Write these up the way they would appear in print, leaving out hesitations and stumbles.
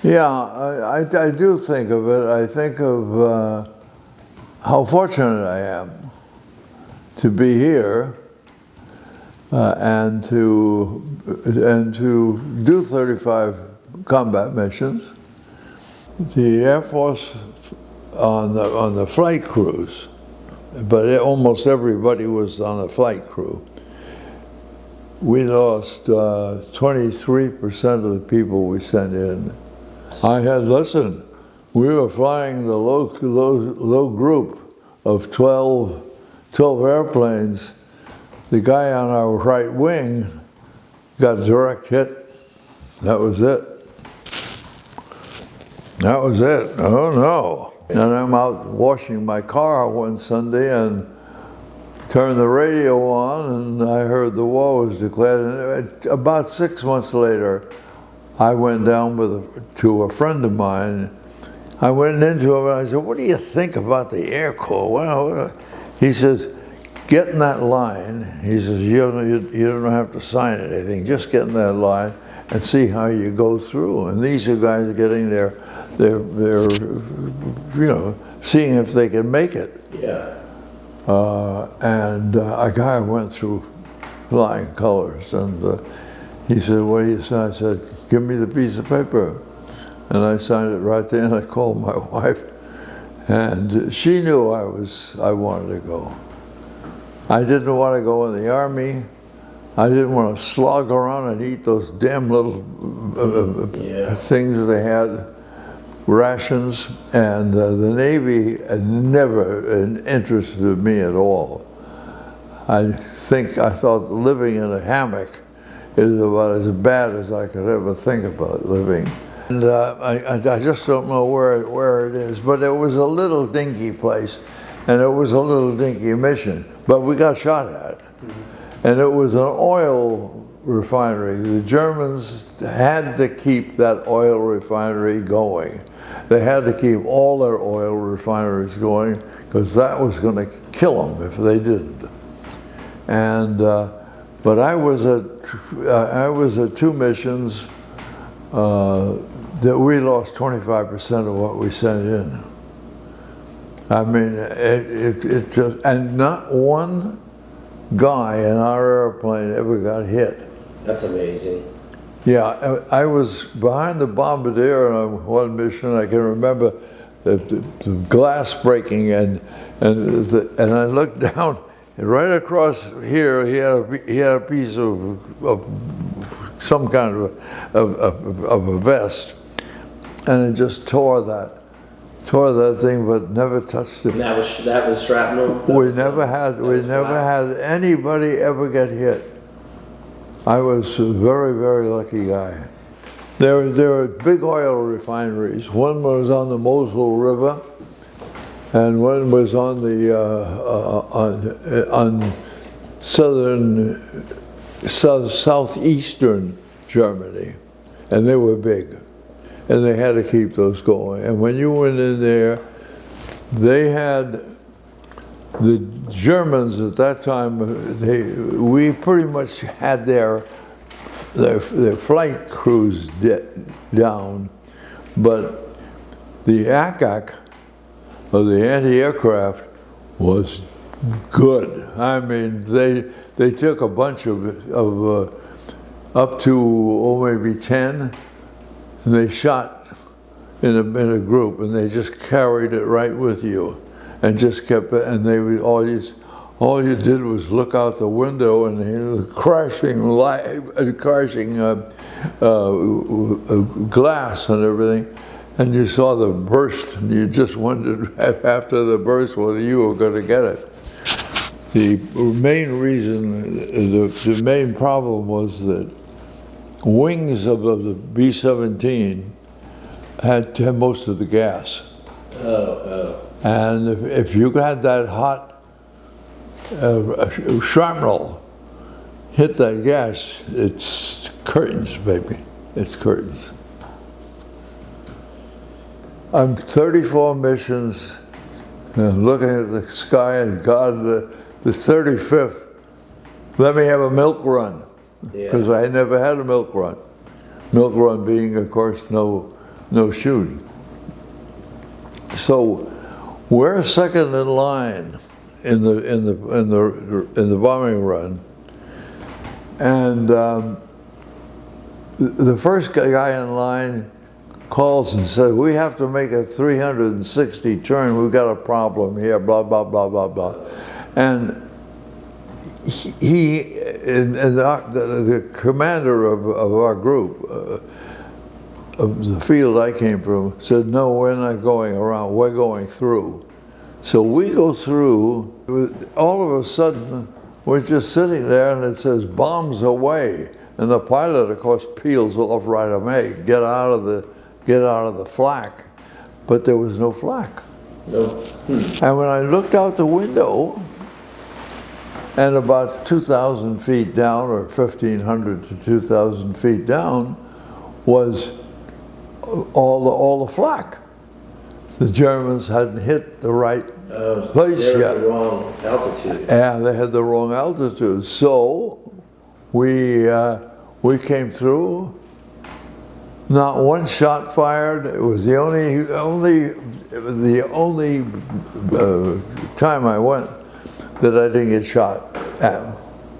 Yeah, I do think of it. I think of how fortunate I am to be here and to do 35 combat missions. The Air Force on the flight crews, but almost everybody was on the flight crew. We lost 23% of the people we sent in. Listen, we were flying the low group of 12 airplanes. The guy on our right wing got a direct hit. That was it. That was it. Oh no. And I'm out washing my car one Sunday and turned the radio on, and I heard the war was declared. And about 6 months later, I went down to a friend of mine. I went into him and I said, "What do you think about the Air Corps?" Well, he says, "Get in that line." He says, you don't have to sign anything. Just get in that line and see how you go through. And these are guys getting their seeing if they can make it. Yeah. A guy went through flying colors, and he said, "What do you sign?" I said, "Give me the piece of paper." And I signed it right there, and I called my wife, and she knew I wanted to go. I didn't want to go in the Army. I didn't want to slog around and eat those damn little things that they had, rations, and the Navy never interested me at all. I thought living in a hammock is about as bad as I could ever think about living. And I just don't know where it is, but it was a little dinky place, and it was a little dinky mission, but we got shot at. And it was an oil refinery. The Germans had to keep that oil refinery going. They had to keep all their oil refineries going because that was going to kill them if they didn't. And but I was at 2 missions that we lost 25% of what we sent in. I mean, it just, and not one guy in our airplane ever got hit. That's amazing. Yeah, I was behind the bombardier on one mission. I can remember the glass breaking, and I looked down, and right across here he had a piece of some kind of a vest, and it just tore that thing, but never touched him. And that was shrapnel. We never had anybody ever get hit. I was a very, very lucky guy. There were big oil refineries. One was on the Mosel River, and one was on the southeastern Germany, and they were big. And they had to keep those going. And when you went in there, they had, the Germans at that time, we pretty much had their flight crews down, but the ACAC, or the anti-aircraft, was good. I mean, they took a bunch of up to maybe 10, and they shot in a group, and they just carried it right with you, and just kept it. And they would all you did was look out the window, and the crashing glass and everything, and you saw the burst, and you just wondered after the burst whether you were going to get it. The main reason, the main problem was that wings of the B-17 had most of the gas. And if you had that hot shrapnel hit that gas, it's curtains, baby. It's curtains. I'm 34 missions, and looking at the sky, and God, the 35th, let me have a milk run. Because I never had a milk run. Milk run being, of course, no no shooting. So we're second in line in the bombing run, and the first guy in line calls and says, "We have to make a 360 turn. We've got a problem here." Blah blah blah blah blah, and the commander of our group, of the field I came from, said, "No, we're not going around, we're going through." So we go through, all of a sudden, we're just sitting there and it says, "Bombs away." And the pilot, of course, peels off right away, get out of the flak. But there was no flak. No. And when I looked out the window, and about 2,000 feet down, or 1,500 to 2,000 feet down, was all the flak. The Germans hadn't hit the right place they were yet. at the wrong altitude. Yeah, they had the wrong altitude. So we came through. Not one shot fired. It was the only time I went that I didn't get shot at.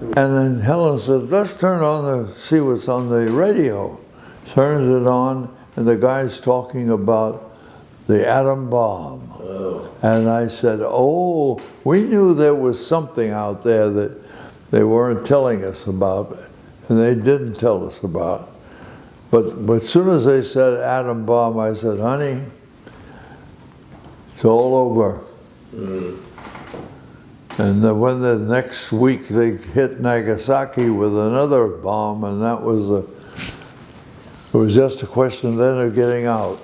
And then Helen said, "Let's turn on see what's on the radio." Turns it on, and the guy's talking about the atom bomb. Oh. And I said, "Oh, we knew there was something out there that they weren't telling us about, and they didn't tell us about." But as soon as they said atom bomb, I said, "Honey, it's all over." And when the next week they hit Nagasaki with another bomb, and that was it was just a question then of getting out.